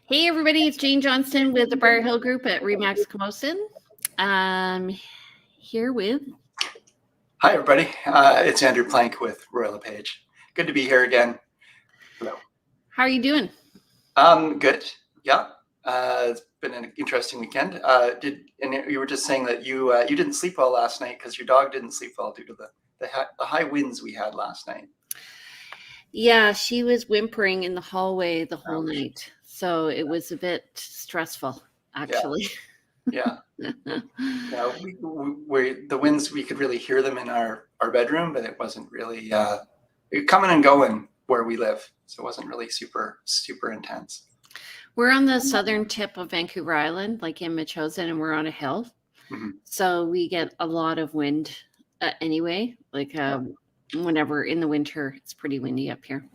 Hey everybody, it's Jane Johnston with the Briar Hill Group at Remax Camosun. Here with... Hi everybody, it's Andrew Plank with LePage. Good to be here again. Hello. How are you doing? Good. Yeah. It's been an interesting weekend. And you were just saying that you didn't sleep well last night because your dog didn't sleep well due to the high winds we had last night. Yeah, she was whimpering in the hallway the whole night. So it was a bit stressful, actually. Yeah. Yeah. The winds, we could really hear them in our bedroom, but it wasn't really coming and going where we live. So it wasn't really super intense. We're on the southern tip of Vancouver Island, like in Metchosin, and we're on a hill. Mm-hmm. So we get a lot of wind anyway, like whenever in the winter, it's pretty windy up here.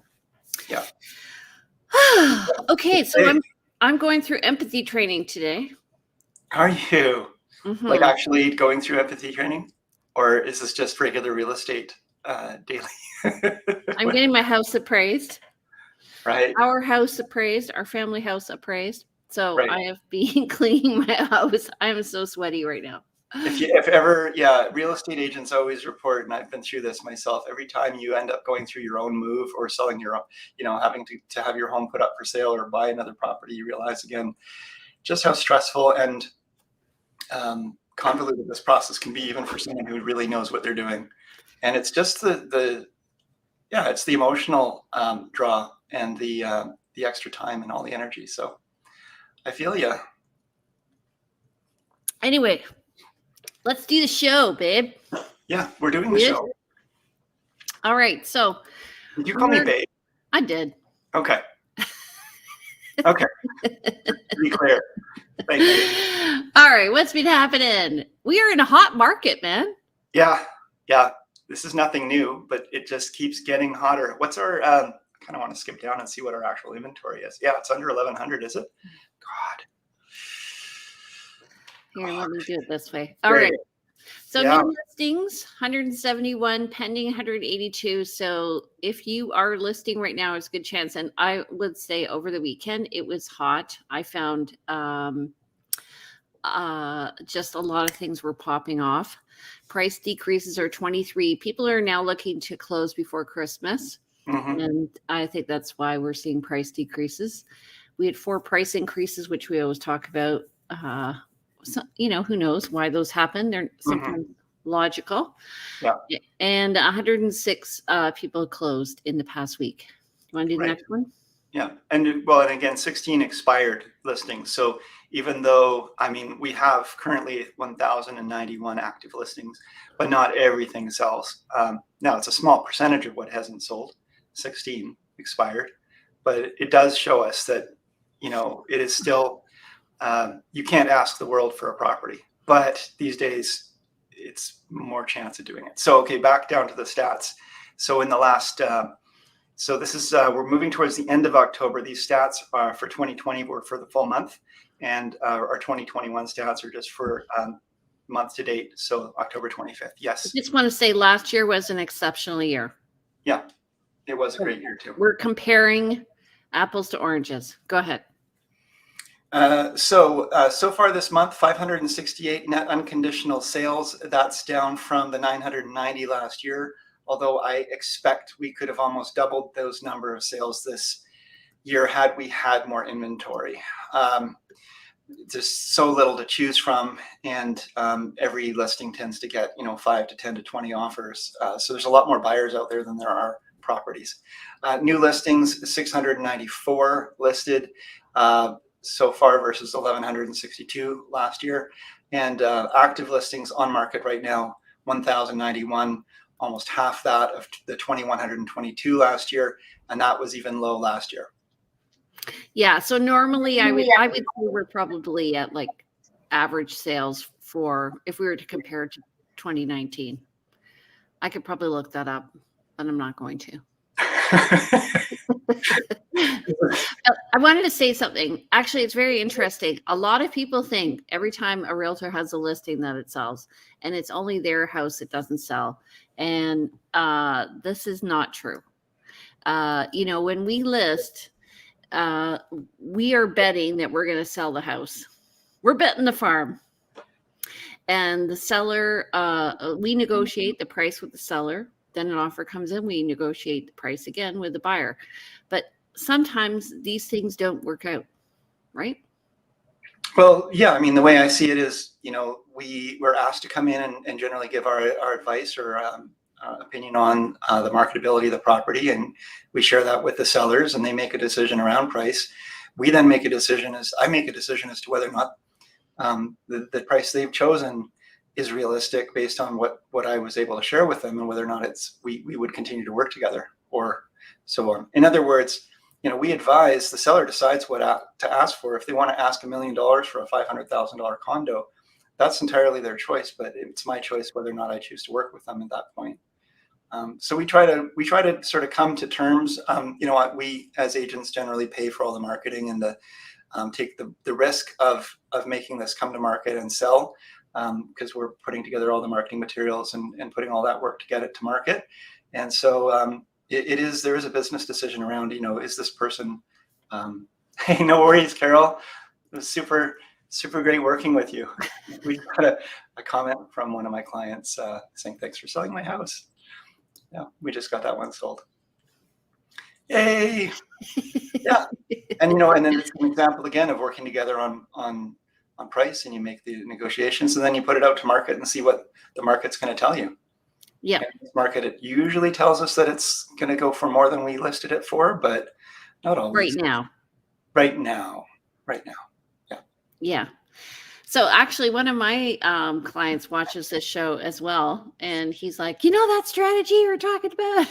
Yeah. Okay, so I'm going through empathy training today. Are you? Mm-hmm. Like actually going through empathy training? Or is this just regular real estate daily? I'm getting my house appraised. Right. Our house appraised, our family house appraised. So right. I have been cleaning my house. I'm so sweaty right now. If ever, real estate agents always report, and I've been through this myself, every time you end up going through your own move or selling your own, having to have your home put up for sale or buy another property, you realize again just how stressful and convoluted this process can be, even for someone who really knows what they're doing. And it's just it's the emotional draw and the extra time and all the energy. So I feel you. Anyway, let's do the show, babe. Yeah, we're doing the show. All right. So did you call me babe? I did. Okay. Okay. To be clear. Thank you. All right. What's been happening? We are in a hot market, man. Yeah. This is nothing new, but it just keeps getting hotter. What's our, I kind of want to skip down and see what our actual inventory is. Yeah, it's under 1,100, is it? God. Here, let me do it this way. All right. So new listings, 171, pending 182. So if you are listing right now, it's a good chance. And I would say over the weekend, it was hot. I found just a lot of things were popping off. Price decreases are 23. People are now looking to close before Christmas. Mm-hmm. And I think that's why we're seeing price decreases. We had 4 price increases, which we always talk about. So, who knows why those happen? They're sometimes logical. Yeah. And 106 people closed in the past week. You want to do the next one? Yeah. And again, 16 expired listings. So even though, we have currently 1,091 active listings, but not everything sells. Now it's a small percentage of what hasn't sold, 16 expired, but it does show us that, it is still, you can't ask the world for a property, but these days it's more chance of doing it. So, okay, back down to the stats. So in the last, so this is, we're moving towards the end of October. These stats are for 2020 were for the full month, and our 2021 stats are just for month to date. So October 25th. Yes. I just want to say last year was an exceptional year. Yeah, it was a great year too. We're comparing apples to oranges. Go ahead. So far this month, 568 net unconditional sales. That's down from the 990 last year. Although I expect we could have almost doubled those number of sales this year had we had more inventory. There's so little to choose from, and every listing tends to get 5 to 10 to 20 offers. So there's a lot more buyers out there than there are properties. New listings, 694 listed. So far versus 1,162 last year, and active listings on market right now, 1,091, almost half that of the 2,122 last year, and that was even low last year. Yeah, so normally I would say we're probably at like average sales for, if we were to compare to 2019. I could probably look that up, but I'm not going to. I wanted to say something. Actually, it's very interesting. A lot of people think every time a realtor has a listing that it sells, and it's only their house that doesn't sell. And this is not true. When we list, we are betting that we're going to sell the house. We're betting the farm. And the seller, we negotiate the price with the seller. Then an offer comes in, we negotiate the price again with the buyer. But sometimes these things don't work out, right? Well, yeah, I mean, the way I see it is, we're asked to come in and generally give our advice or opinion on the marketability of the property, and we share that with the sellers, and they make a decision around price. We then make a decision I make a decision as to whether or not the price they've chosen is realistic based on what I was able to share with them, and whether or not we would continue to work together or so on. In other words, we advise, the seller decides what to ask for. If they want to ask $1 million for a $500,000 condo, that's entirely their choice, but it's my choice whether or not I choose to work with them at that point. So we try to sort of come to terms. We as agents generally pay for all the marketing and take the risk of making this come to market and sell, because we're putting together all the marketing materials and putting all that work to get it to market. And so there is a business decision around, is this person, hey, no worries, Carol. It was super great working with you. We got a comment from one of my clients saying, thanks for selling my house. Yeah, we just got that one sold. Yay. Yeah. And, and then it's an example again of working together on price, and you make the negotiations, and then you put it out to market and see what the market's going to tell you. Yeah. Market, it usually tells us that it's going to go for more than we listed it for, but not always. Right now. Yeah. Yeah. So actually, one of my clients watches this show as well, and he's like, that strategy you're talking about?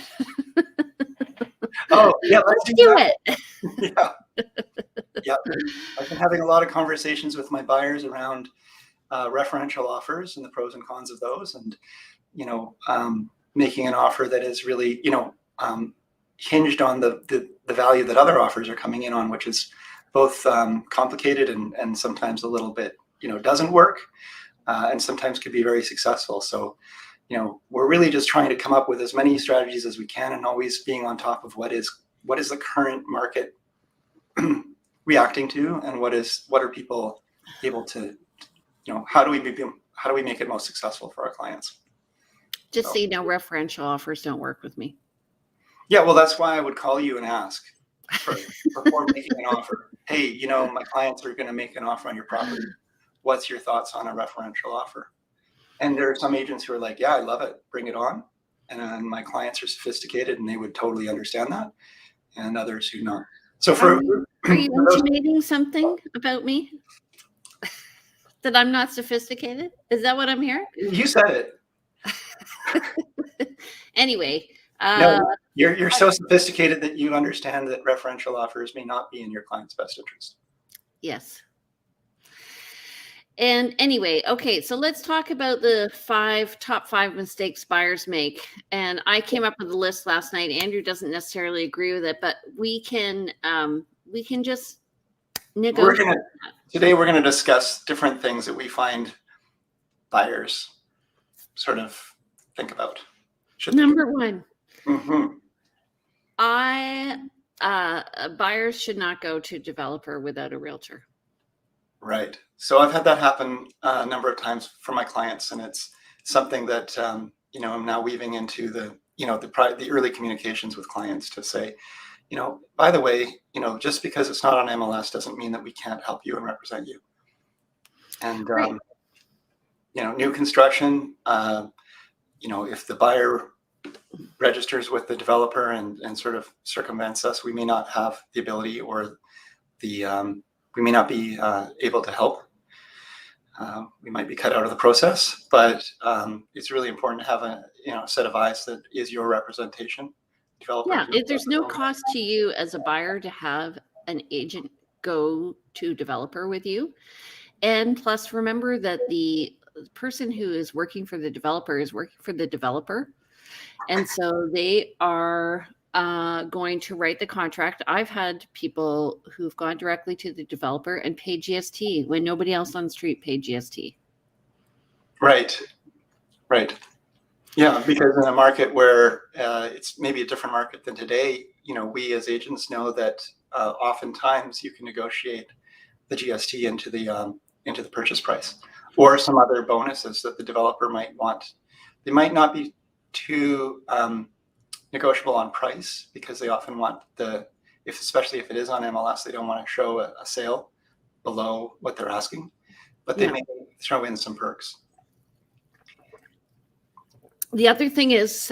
Oh, yeah, let's do it. Yeah. Yeah. I've been having a lot of conversations with my buyers around referential offers and the pros and cons of those, and making an offer that is really hinged on the value that other offers are coming in on, which is both complicated and sometimes a little bit doesn't work, and sometimes could be very successful. So we're really just trying to come up with as many strategies as we can, and always being on top of what is the current market reacting to, and what are people able to, how do we make it most successful for our clients? Just so you know, referential offers don't work with me. Yeah, well, that's why I would call you and ask before making an offer. Hey, my clients are going to make an offer on your property. What's your thoughts on a referential offer? And there are some agents who are like, yeah, I love it, bring it on. And my clients are sophisticated and they would totally understand that, and others who not. So are you intimating something about me? That I'm not sophisticated? Is that what I'm hearing? You said it. Anyway. No, you're so sophisticated that you understand that referential offers may not be in your client's best interest. Yes. And anyway, okay, so let's talk about the top five mistakes buyers make. And I came up with a list last night. Andrew doesn't necessarily agree with it, but we can just negotiate. Today we're going to discuss different things that we find buyers sort of think about. Number one, mm-hmm. Buyers should not go to developer without a realtor. Right. So I've had that happen a number of times for my clients, and it's something that I'm now weaving into the early communications with clients to say, by the way, just because it's not on MLS doesn't mean that we can't help you and represent you. And right. New construction, if the buyer registers with the developer and sort of circumvents us, we may not have the ability or we may not be able to help. We might be cut out of the process, but it's really important to have a set of eyes that is your representation. Yeah, there's no cost to you as a buyer to have an agent go to developer with you. And plus, remember that the person who is working for the developer is working for the developer. And so they are going to write the contract. I've had people who've gone directly to the developer and paid GST when nobody else on the street paid GST. Right. Yeah, because in a market where it's maybe a different market than today, we as agents know that oftentimes you can negotiate the GST into the purchase price, or some other bonuses that the developer might want. They might not be too negotiable on price, because they often want especially if it is on MLS, they don't want to show a sale below what they're asking, but they may throw in some perks. The other thing is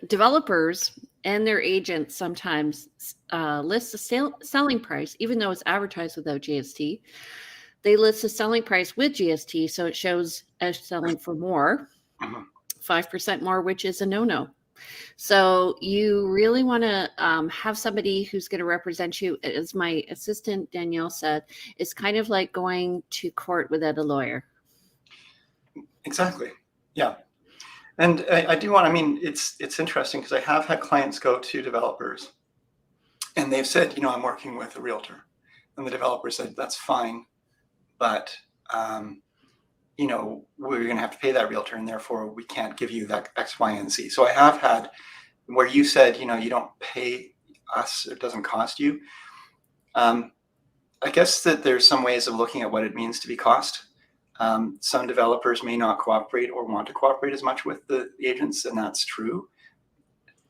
developers and their agents sometimes list the selling price, even though it's advertised without GST. They list the selling price with GST, so it shows as selling for more, 5% more, which is a no-no. So you really want to have somebody who's going to represent you. As my assistant Danielle said, it's kind of like going to court without a lawyer. Exactly. Yeah. And I do want, it's interesting, because I have had clients go to developers and they've said, I'm working with a realtor, and the developer said, that's fine, but we're going to have to pay that realtor, and therefore we can't give you that X, Y, and Z. So I have had where you said, you don't pay us, it doesn't cost you. I guess that there's some ways of looking at what it means to be cost. Some developers may not cooperate or want to cooperate as much with the agents, and that's true.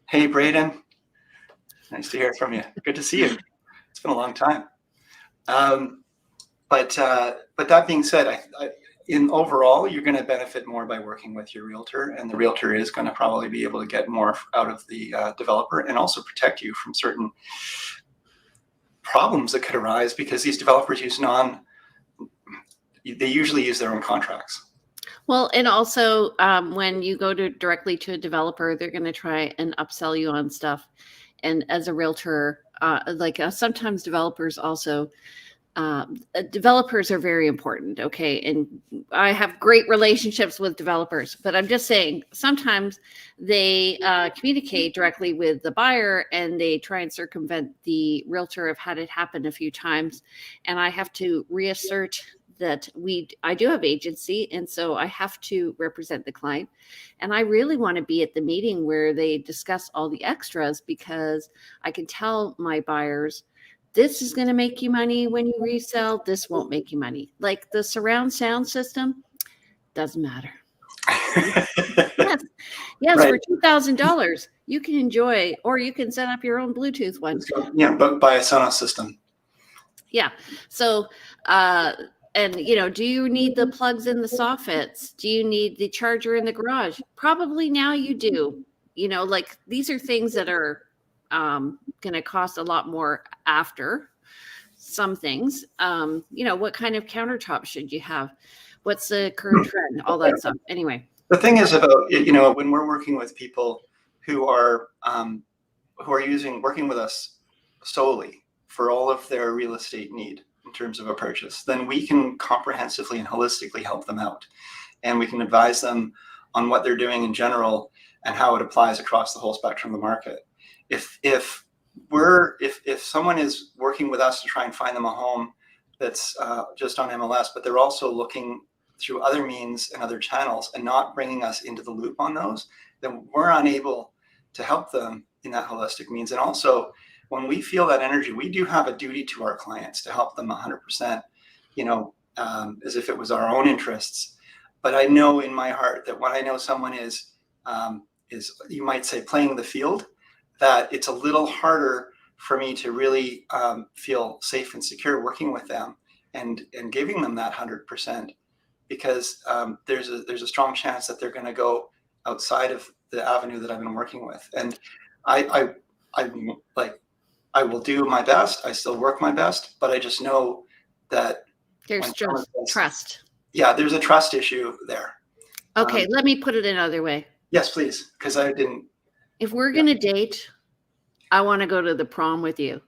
Hey, Braden, nice to hear from you. Good to see you. It's been a long time. But that being said, in overall, you're going to benefit more by working with your realtor, and the realtor is going to probably be able to get more out of the developer, and also protect you from certain problems that could arise, because these developers they usually use their own contracts. Well, and also when you go directly to a developer, they're going to try and upsell you on stuff. And as a realtor, sometimes developers also, developers are very important. Okay. And I have great relationships with developers, but I'm just saying sometimes they communicate directly with the buyer, and they try and circumvent the realtor. I've had it happen a few times, and I have to reassert that I do have agency, and so I have to represent the client. And I really want to be at the meeting where they discuss all the extras, because I can tell my buyers, this is going to make you money when you resell. This won't make you money. Like the surround sound system, doesn't matter. Yes, right. For $2,000, you can enjoy, or you can set up your own Bluetooth one. Yeah, but buy a Sonos system. Yeah. So, and do you need the plugs in the soffits? Do you need the charger in the garage? Probably now you do. These are things that are going to cost a lot more after some things. What kind of countertop should you have? What's the current trend? All that stuff. Anyway. The thing is about, when we're working with people who are working with us solely for all of their real estate need in terms of a purchase, then we can comprehensively and holistically help them out. And we can advise them on what they're doing in general and how it applies across the whole spectrum of the market. If someone is working with us to try and find them a home that's just on MLS, but they're also looking through other means and other channels and not bringing us into the loop on those, then we're unable to help them in that holistic means. And also, when we feel that energy, we do have a duty to our clients to help them 100%, as if it was our own interests. But I know in my heart that when I know someone is you might say playing the field, that it's a little harder for me to really feel safe and secure working with them and giving them that 100%, because there's a strong chance that they're going to go outside of the avenue that I've been working with. And I will do my best. I still work my best, but I just know that there's just trust. Yeah, there's a trust issue there. Okay, let me put it another way. Yes, please, because I didn't. If we're going to date, I want to go to the prom with you.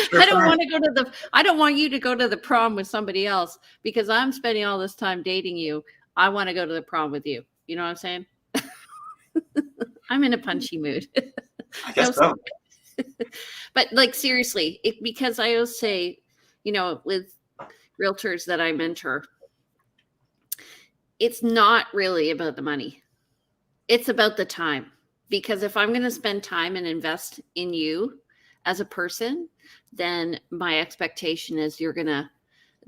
Sure, I don't want you to go to the prom with somebody else, because I'm spending all this time dating you. I want to go to the prom with you. You know what I'm saying? I'm in a punchy mood. I guess so. But seriously, because I always say, with realtors that I mentor, it's not really about the money. It's about the time. Because if I'm going to spend time and invest in you as a person, then my expectation is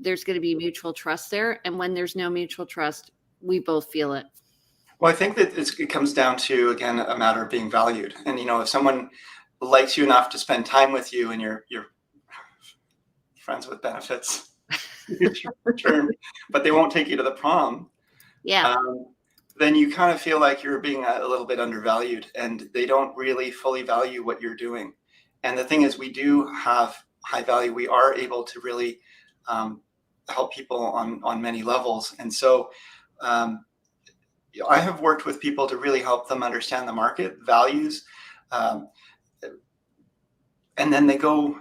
there's going to be mutual trust there. And when there's no mutual trust, we both feel it. Well, I think that it comes down to, again, a matter of being valued. And, if someone likes you enough to spend time with you and you're friends with benefits, term, but they won't take you to the prom. Yeah. Then you kind of feel like you're being a little bit undervalued, and they don't really fully value what you're doing. And the thing is, we do have high value. We are able to really help people on many levels. And so I have worked with people to really help them understand the market values. And then they go,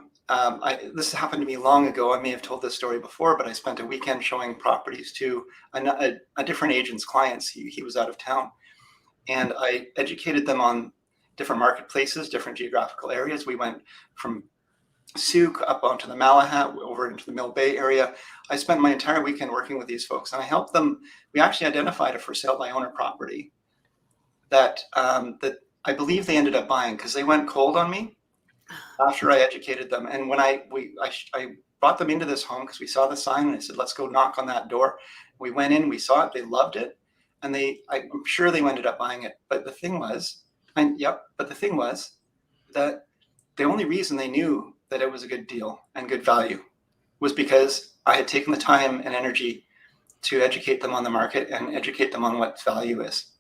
this happened to me long ago. I may have told this story before, but I spent a weekend showing properties to a different agent's clients. He was out of town, and I educated them on different marketplaces, different geographical areas. We went from Souk up onto the Malahat, over into the Mill Bay area. I spent my entire weekend working with these folks, and I helped them. We actually identified a for sale by owner property that I believe they ended up buying, because they went cold on me after I educated them. And when I brought them into this home because we saw the sign, and I said, let's go knock on that door. We went in, we saw it, they loved it, and I'm sure they ended up buying it. But the thing was, that the only reason they knew that it was a good deal and good value was because I had taken the time and energy to educate them on the market and educate them on what value is.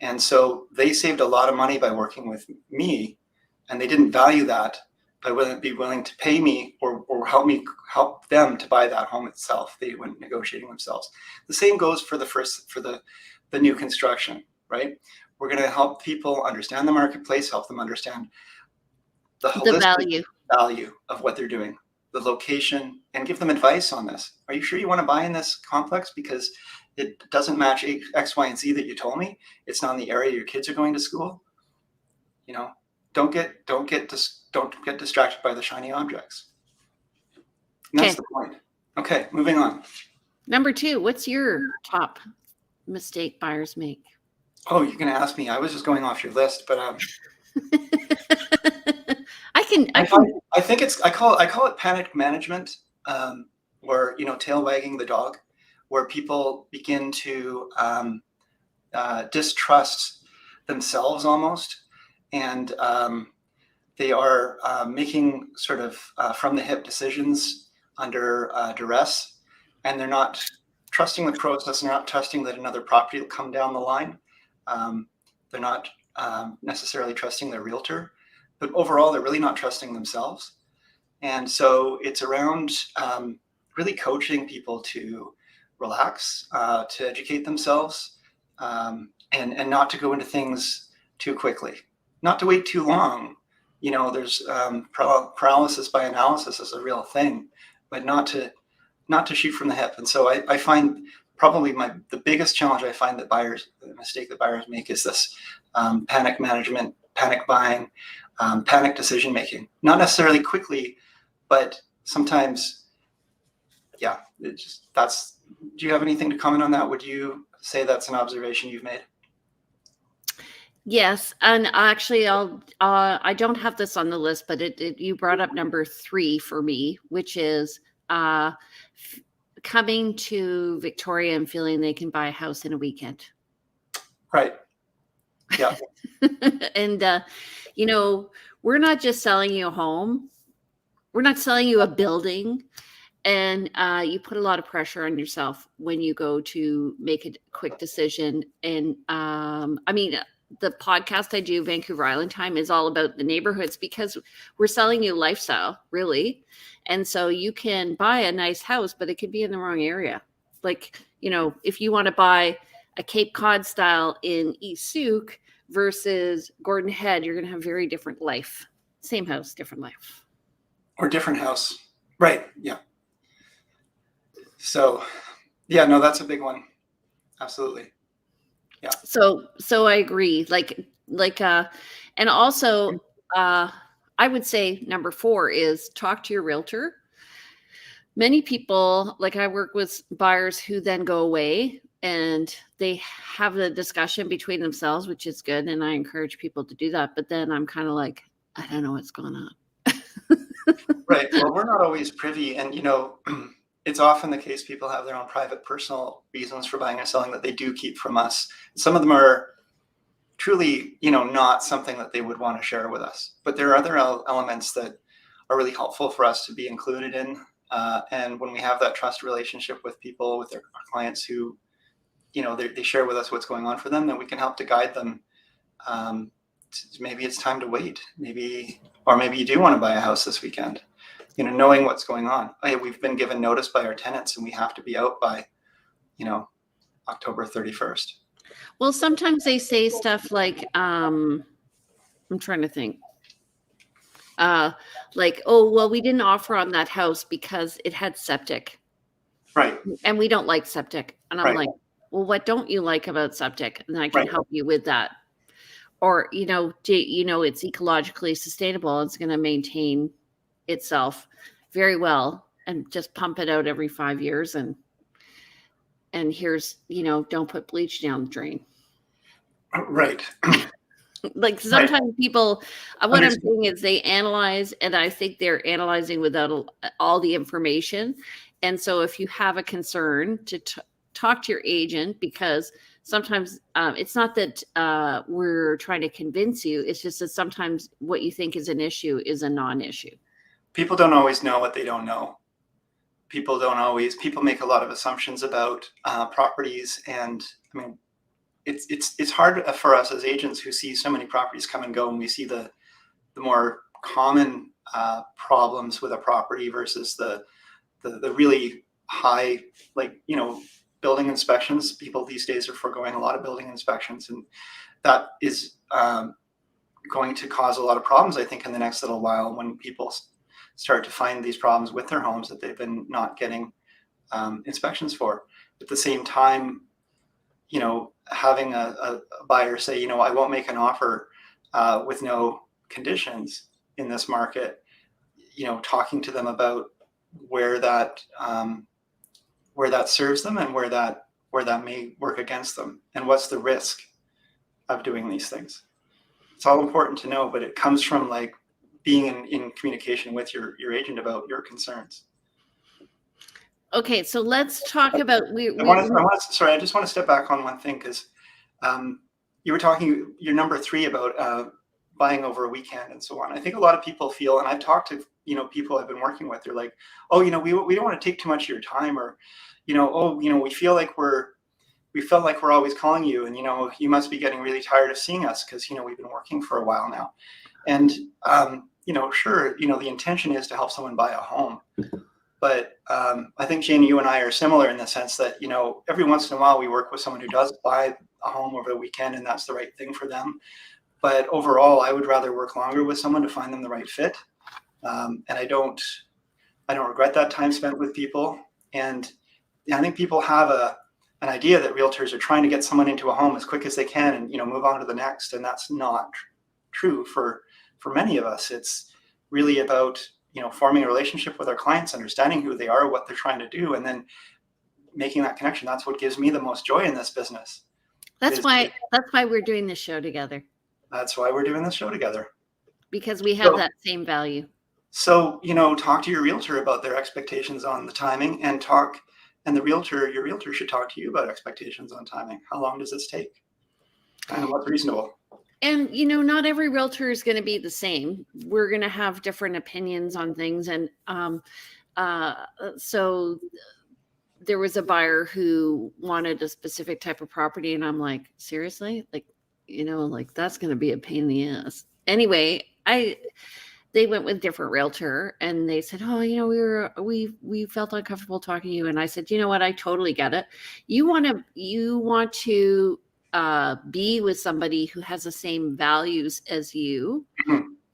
And so they saved a lot of money by working with me, and they didn't value that by be willing to pay me or help them to buy that home itself. They weren't negotiating themselves. The same goes for the new construction, right? We're going to help people understand the marketplace, help them understand the holistic value of what they're doing, the location, and give them advice on this. Are you sure you want to buy in this complex? Because it doesn't match X, Y, and Z that you told me. It's not in the area your kids are going to school. Don't get distracted by the shiny objects. And that's the point. Okay, moving on. Number 2, what's your top mistake buyers make? Oh, you're going to ask me. I was just going off your list, but I call it panic management, where tail wagging the dog, where people begin to distrust themselves almost, and they are making sort of from the hip decisions under duress, and they're not trusting the process, and they're not trusting that another property will come down the line. They're not necessarily trusting their realtor, but overall, they're really not trusting themselves. And so it's around really coaching people to relax, to educate themselves, and not to go into things too quickly, not to wait too long. There's paralysis by analysis is a real thing, but not to shoot from the hip. And so I find probably the biggest challenge I find the mistake that buyers make is this panic management, panic buying, panic decision making. Not necessarily quickly, but sometimes, yeah. Do you have anything to comment on that? Would you say that's an observation you've made? Yes, and actually, I don't have this on the list, but you brought up number 3 for me, which is coming to Victoria and feeling they can buy a house in a weekend. Right. Yeah. And we're not just selling you a home; we're not selling you a building. And you put a lot of pressure on yourself when you go to make a quick decision. And the podcast I do, Vancouver Island Time, is all about the neighborhoods, because we're selling you lifestyle, really. And so you can buy a nice house, but it could be in the wrong area. Like, if you want to buy a Cape Cod style in East Souk versus Gordon Head, you're going to have very different life. Same house, different life. Or different house. Right. Yeah. So, yeah, no, that's a big one. Absolutely. Yeah. So I agree. And also, I would say number 4 is talk to your realtor. Many people, I work with buyers who then go away and they have the discussion between themselves, which is good. And I encourage people to do that. But then I'm kind of like, I don't know what's going on. Right. Well, we're not always privy, and it's often the case people have their own private, personal reasons for buying or selling that they do keep from us. Some of them are truly, not something that they would want to share with us. But there are other elements that are really helpful for us to be included in. And when we have that trust relationship with people, with our clients who, they share with us what's going on for them, then we can help to guide them. Maybe it's time to wait. Maybe you do want to buy a house this weekend. Knowing what's going on. Hey, we've been given notice by our tenants and we have to be out by, October 31st. Well, sometimes they say stuff like, I'm trying to think. Like, oh, well, we didn't offer on that house because it had septic. Right. And we don't like septic. And I'm Right. like, well, what don't you like about septic? And I can help you with that. Or, it's ecologically sustainable. It's going to maintain itself very well and just pump it out every 5 years. And here's, don't put bleach down the drain. Right. Like sometimes people, what I'm saying is they analyze, and I think they're analyzing without all the information. And so if you have a concern, to talk to your agent, because sometimes it's not that we're trying to convince you. It's just that sometimes what you think is an issue is a non-issue. People don't always know what they don't know. People make a lot of assumptions about properties. And I mean, it's hard for us as agents who see so many properties come and go, and we see the more common problems with a property versus the really high, building inspections. People these days are foregoing a lot of building inspections, and that is going to cause a lot of problems, I think, in the next little while, when people start to find these problems with their homes that they've been not getting inspections for. At the same time, having a buyer say, I won't make an offer with no conditions in this market, talking to them about where that serves them and where that may work against them, and what's the risk of doing these things. It's all important to know, but it comes from being in communication with your agent about your concerns. Okay, so let's talk about. I just want to step back on one thing, because you were talking your number 3 about buying over a weekend and so on. I think a lot of people feel, and I've talked to people I've been working with, they're like, oh, we don't want to take too much of your time, or we feel like we're always calling you, and you must be getting really tired of seeing us because we've been working for a while now. And sure, the intention is to help someone buy a home. But I think, Jane, you and I are similar in the sense that, every once in a while we work with someone who does buy a home over the weekend, and that's the right thing for them. But overall, I would rather work longer with someone to find them the right fit. And I don't regret that time spent with people. And I think people have an idea that realtors are trying to get someone into a home as quick as they can and, move on to the next. And that's not true for many of us. It's really about, forming a relationship with our clients, understanding who they are, what they're trying to do, and then making that connection. That's what gives me the most joy in this business. That's why we're doing this show together. That's why we're doing this show together. Because we have that same value. So, talk to your realtor about their expectations on the timing, and your realtor should talk to you about expectations on timing. How long does this take? And what's reasonable? And, not every realtor is going to be the same. We're going to have different opinions on things. And so there was a buyer who wanted a specific type of property. And I'm like, seriously? That's going to be a pain in the ass. Anyway, they went with a different realtor, and they said, oh, we felt uncomfortable talking to you. And I said, you know what? I totally get it. You want to be with somebody who has the same values as you,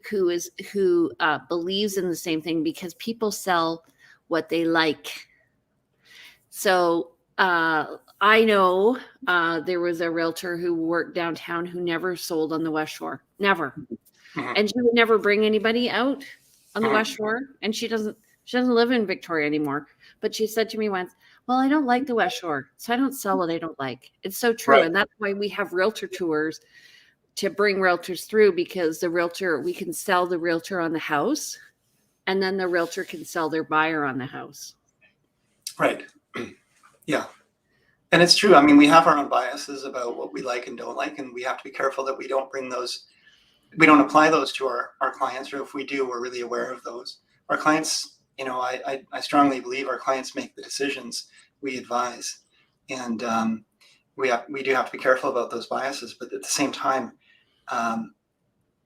who believes in the same thing, because people sell what they like. So I know there was a realtor who worked downtown who never sold on the West Shore, never. And she would never bring anybody out on the West Shore. And she doesn't live in Victoria anymore. But she said to me once, Well, I don't like the West Shore, so I don't sell what I don't like. It's so true. Right. And that's why we have realtor tours to bring realtors through, because we can sell the realtor on the house, and then the realtor can sell their buyer on the house. Right. Yeah. And it's true. I mean, we have our own biases about what we like and don't like, and we have to be careful that we don't apply those to our clients, or if we do, we're really aware of those. Our clients, I strongly believe our clients make the decisions we advise. And we do have to be careful about those biases, but at the same time,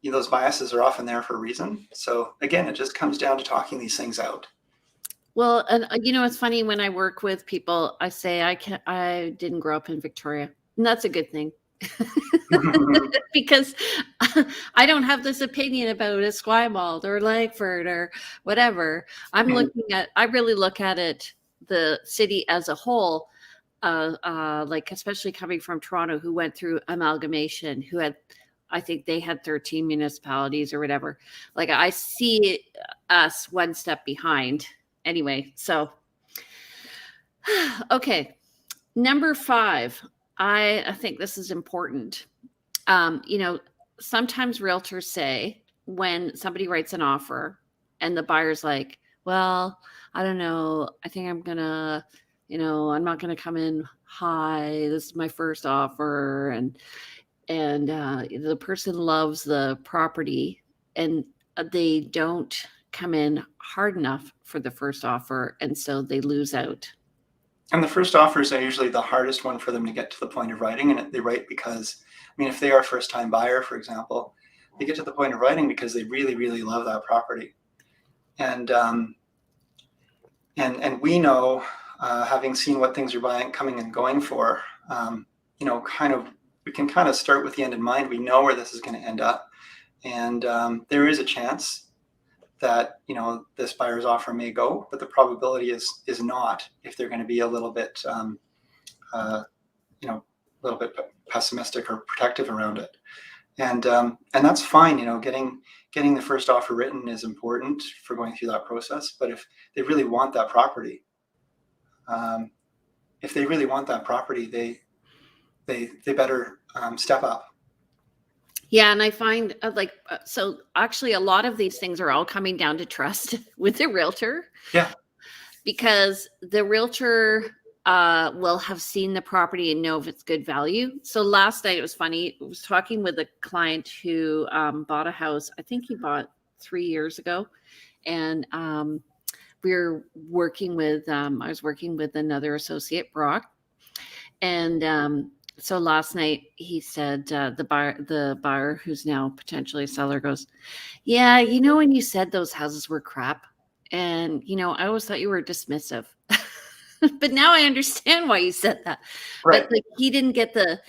those biases are often there for a reason. So again, it just comes down to talking these things out. Well, and it's funny, when I work with people, I say I didn't grow up in Victoria, and that's a good thing. Because I don't have this opinion about Esquimalt or Langford or whatever. I really look at it, the city as a whole, like, especially coming from Toronto, who went through amalgamation, I think they had 13 municipalities or whatever. Like, I see us one step behind. Anyway, so, okay. Number 5, I think this is important. Sometimes realtors say, when somebody writes an offer and the buyer's like, well, I don't know, I think I'm not gonna come in high. This is my first offer. And the person loves the property, and they don't come in hard enough for the first offer, and so they lose out. And the first offers are usually the hardest one for them to get to the point of writing. And they write because, I mean, if they are a first-time buyer, for example, they get to the point of writing because they really, really love that property. And we know, having seen what things are coming and going for, we can kind of start with the end in mind. We know where this is going to end up, and there is a chance that this buyer's offer may go, but the probability is not, if they're going to be a little bit pessimistic or protective around it. And that's fine. Getting the first offer written is important for going through that process. But if they really want that property, they better step up. Yeah, and I find so actually a lot of these things are all coming down to trust with the realtor. Yeah. Because the realtor will have seen the property and know if it's good value. So last night, it was funny. I was talking with a client who bought a house. I think he bought 3 years ago. And we were working with, I was working with another associate, Brock. And so last night he said, the buyer, who's now potentially a seller, goes, yeah, when you said those houses were crap, and I always thought you were dismissive. But now I understand why you said that. Right. But he didn't get the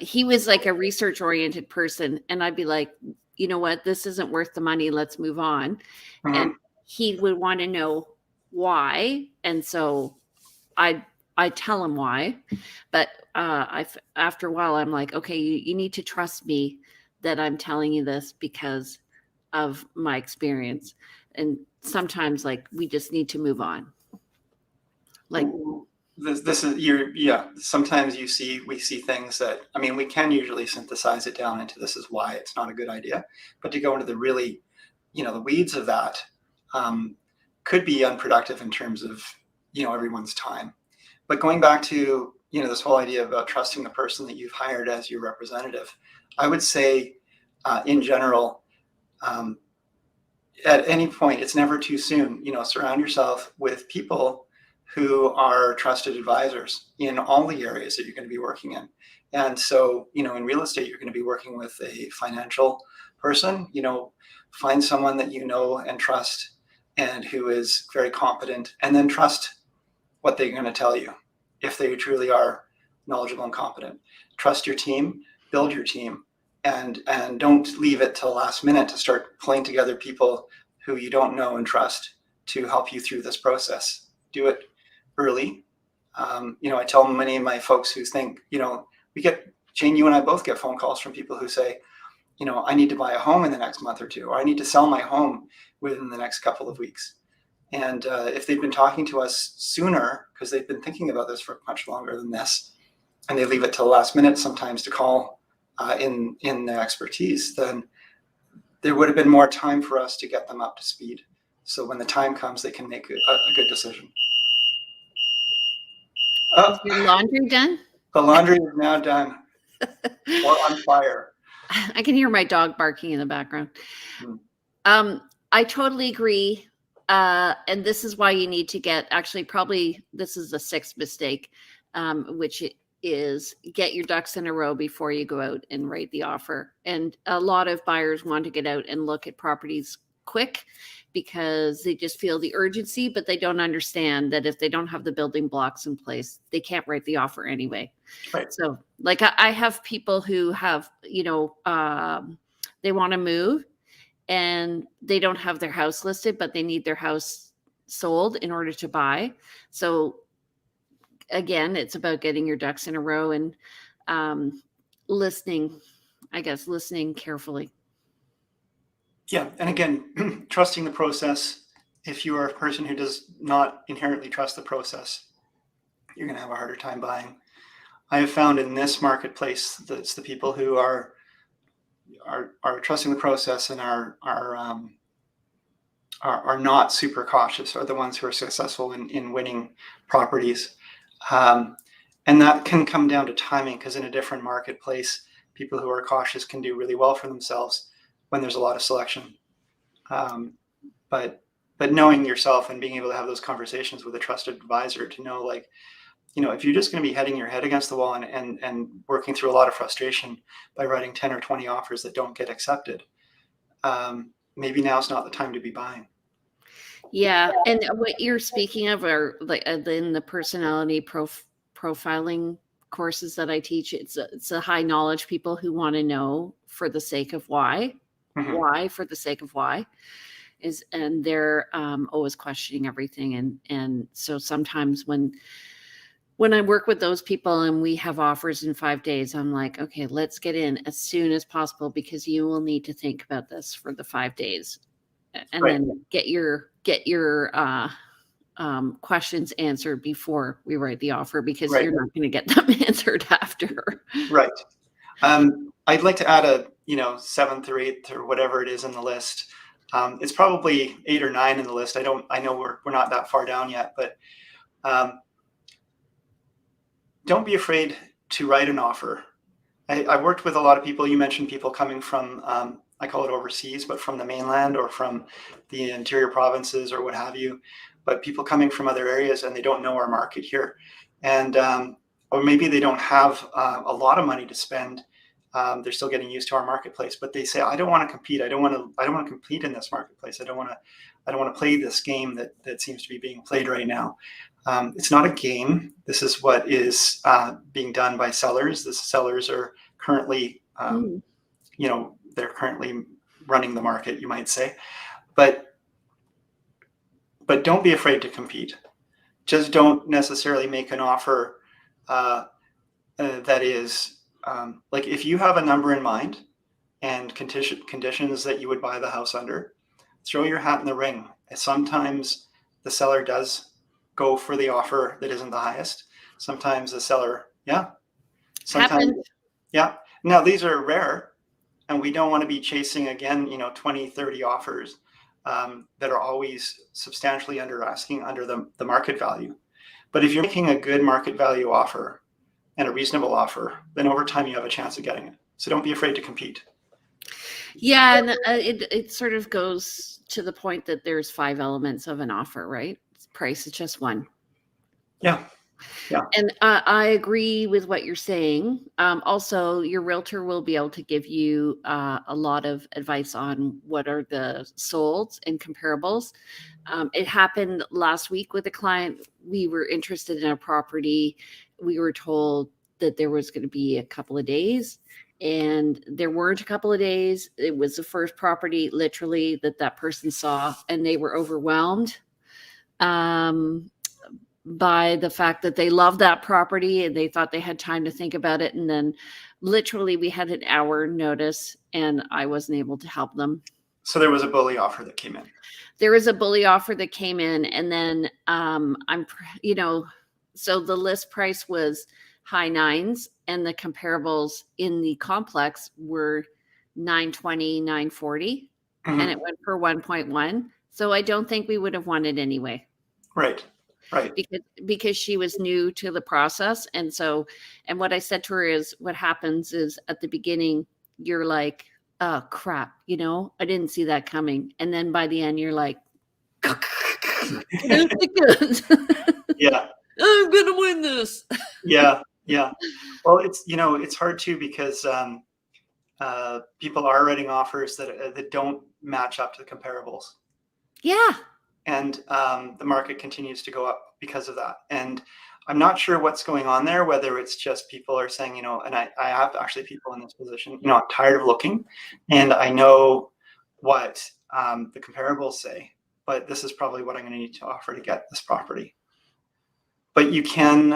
he was like a research oriented person, and I'd be like, you know what, this isn't worth the money, let's move on. Mm-hmm. And he would want to know why, and so I tell him why. But after a while, I'm like, okay, you need to trust me that I'm telling you this because of my experience. And sometimes, like, we just need to move on. Like, this is sometimes we see things that, I mean, we can usually synthesize it down into, this is why it's not a good idea. But to go into the really, the weeds of that could be unproductive in terms of, everyone's time. But going back to, this whole idea about trusting the person that you've hired as your representative, I would say, in general, at any point, it's never too soon. Surround yourself with people who are trusted advisors in all the areas that you're going to be working in. And so, in real estate, you're going to be working with a financial person. Find someone that you know and trust, and who is very competent, and then trust what they're going to tell you if they truly are knowledgeable and competent. Trust your team, build your team, and don't leave it till the last minute to start pulling together people who you don't know and trust to help you through this process. Do it early. I tell many of my folks who think, Jane, you and I both get phone calls from people who say, I need to buy a home in the next month or two, or I need to sell my home within the next couple of weeks. And if they've been talking to us sooner, because they've been thinking about this for much longer than this, and they leave it till the last minute sometimes to call in their expertise, then there would have been more time for us to get them up to speed. So when the time comes, they can make a good decision. Is your laundry done? The laundry is now done or on fire. I can hear my dog barking in the background. I totally agree. And this is why you need to get, actually, probably this is the sixth mistake, which is get your ducks in a row before you go out and write the offer. And a lot of buyers want to get out and look at properties quick because they just feel the urgency, but they don't understand that if they don't have the building blocks in place, they can't write the offer anyway. Right. So like I have people who have, they want to move and they don't have their house listed, but they need their house sold in order to buy. So again, it's about getting your ducks in a row and listening carefully. Yeah. And again, trusting the process. If you are a person who does not inherently trust the process, you're going to have a harder time buying. I have found in this marketplace that it's the people who are trusting the process and are not super cautious are the ones who are successful in winning properties. And that can come down to timing, because in a different marketplace, people who are cautious can do really well for themselves when there's a lot of selection. But knowing yourself and being able to have those conversations with a trusted advisor to know, like, if you're just going to be hitting your head against the wall and working through a lot of frustration by writing 10 or 20 offers that don't get accepted, maybe now's not the time to be buying. Yeah. And what you're speaking of are like in the personality profiling courses that I teach, it's a high knowledge people who want to know for the sake of why, for the sake of why and they're always questioning everything. And so sometimes when I work with those people and we have offers in 5 days, I'm like, okay, let's get in as soon as possible because you will need to think about this for the 5 days, and Right. then get your questions answered before we write the offer, because Right. you're not going to get them answered after. Right. I'd like to add a 7th or 8th or whatever it is in the list. It's probably 8 or 9 in the list. I know we're not that far down yet, but don't be afraid to write an offer. I worked with a lot of people. You mentioned people coming from, I call it overseas, but from the mainland or from the interior provinces or what have you, but people coming from other areas and they don't know our market here. And, or maybe they don't have a lot of money to spend. They're still getting used to our marketplace, but they say, I don't want to compete. I don't want to compete in this marketplace. I don't want to play this game that seems to be being played right now. It's not a game. This is what is being done by sellers. The sellers are currently, they're currently running the market, you might say. But don't be afraid to compete. Just don't necessarily make an offer that is like, if you have a number in mind and conditions that you would buy the house under, throw your hat in the ring. Sometimes the seller does go for the offer that isn't the highest. Sometimes the seller, sometimes, Now these are rare, and we don't want to be chasing again, 20, 30 offers that are always substantially under asking, under the market value. But if you're making a good market value offer and a reasonable offer, then over time you have a chance of getting it. So don't be afraid to compete. Yeah, and it sort of goes to the point that there's 5 elements of an offer, right? Price is just one. Yeah. And I agree with what you're saying. Also, your realtor will be able to give you a lot of advice on what are the solds and comparables. It happened last week with a client. We were interested in a property. We were told that there was going to be a couple of days, and there weren't a couple of days. It was the first property literally that person saw, and they were overwhelmed by the fact that they loved that property and they thought they had time to think about it. And then literally we had an hour notice and I wasn't able to help them. So there was a bully offer that came in. There was a bully offer that came in, and then so the list price was high nines, and the comparables in the complex were 920, 940, and it went for 1.1. So I don't think we would have won it anyway. Right. Because she was new to the process. And what I said to her is, what happens is at the beginning, you're like, oh crap, I didn't see that coming. And then by the end, you're like, yeah, I'm gonna win this. Yeah. Well, it's hard too, because people are writing offers that don't match up to the comparables. Yeah. And the market continues to go up because of that. And I'm not sure what's going on there, whether it's just people are saying, and I have actually people in this position, I'm tired of looking, and I know what the comparables say, but this is probably what I'm going to need to offer to get this property. But you can,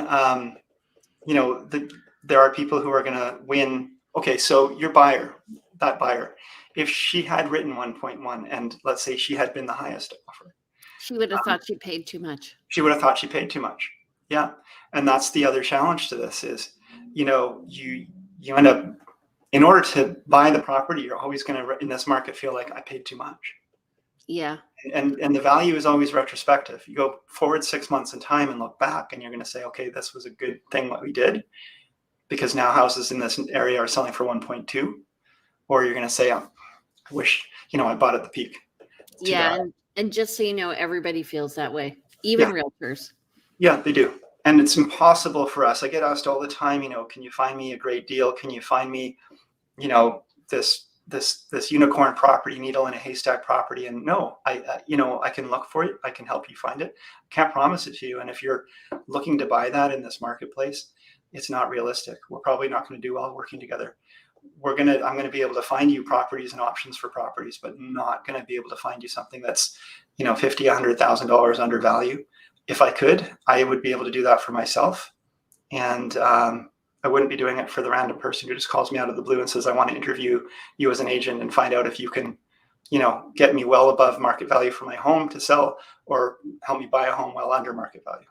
there are people who are going to win. Okay, so your buyer, that buyer, if she had written 1.1 and let's say she had been the highest offer, she would have thought she paid too much. She would have thought she paid too much. Yeah. And that's the other challenge to this is, you end up, in order to buy the property, you're always going to, in this market, feel like I paid too much. Yeah. And the value is always retrospective. You go forward 6 months in time and look back, and you're going to say, okay, this was a good thing what we did, because now houses in this area are selling for 1.2. Or you're going to say, I wish, I bought at the peak. Yeah. And just so you know, everybody feels that way, even realtors. Yeah, they do. And it's impossible for us. I get asked all the time, can you find me a great deal? Can you find me, this unicorn property, needle in a haystack property? And no, I can look for it. I can help you find it. I can't promise it to you. And if you're looking to buy that in this marketplace, it's not realistic. We're probably not going to do well working together. I'm going to be able to find you properties and options for properties, but not going to be able to find you something that's, $50,000, $100,000 under value. If I could, I would be able to do that for myself. And I wouldn't be doing it for the random person who just calls me out of the blue and says, I want to interview you as an agent and find out if you can, get me well above market value for my home to sell, or help me buy a home well under market value.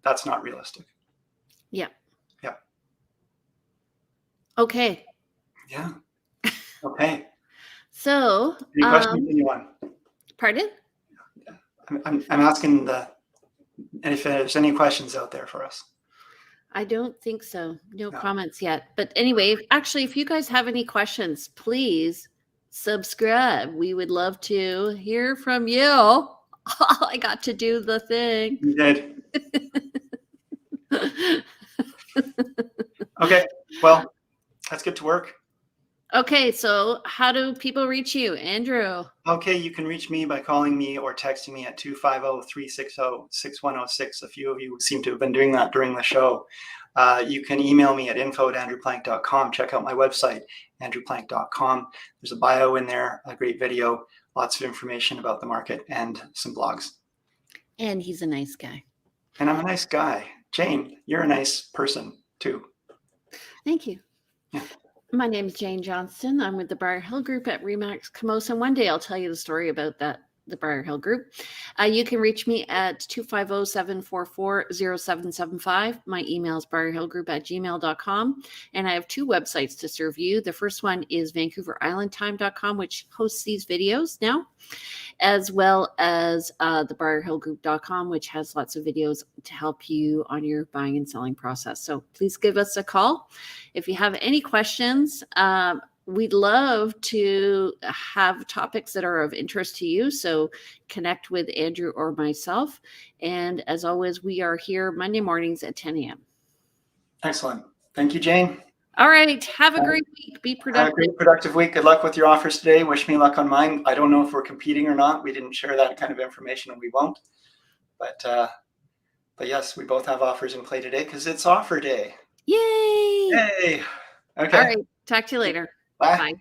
That's not realistic. Yeah. Yeah. Okay. Yeah. Okay. So, any questions, anyone? Pardon? I'm asking if there's any questions out there for us. I don't think so. No comments yet. But anyway, actually, if you guys have any questions, please subscribe. We would love to hear from you. I got to do the thing. You did. Okay. Well, let's get to work. Okay. So how do people reach you, Andrew? Okay. You can reach me by calling me or texting me at 250-360-6106. A few of you seem to have been doing that during the show. You can email me at info@andrewplank.com. Check out my website, andrewplank.com. There's a bio in there, a great video, lots of information about the market, and some blogs. And he's a nice guy. And I'm a nice guy. Jane, you're a nice person too. Thank you. Yeah. My name is Jane Johnston. I'm with the Briar Hill Group at Remax Camosa. And one day I'll tell you the story about the Briar Hill Group. You can reach me at 250-744-0775. My email is briarhillgroup@gmail.com. And I have two websites to serve you. The first one is vancouverislandtime.com, which hosts these videos now, as well as the briarhillgroup.com, which has lots of videos to help you on your buying and selling process. So please give us a call. If you have any questions, we'd love to have topics that are of interest to you. So connect with Andrew or myself. And as always, we are here Monday mornings at 10 a.m. Excellent. Thank you, Jane. All right. Have a great week. Be productive. Have a great productive week. Good luck with your offers today. Wish me luck on mine. I don't know if we're competing or not. We didn't share that kind of information, and we won't. But yes, we both have offers in play today because it's offer day. Yay! Yay! Okay. All right. Talk to you later. Bye. Bye.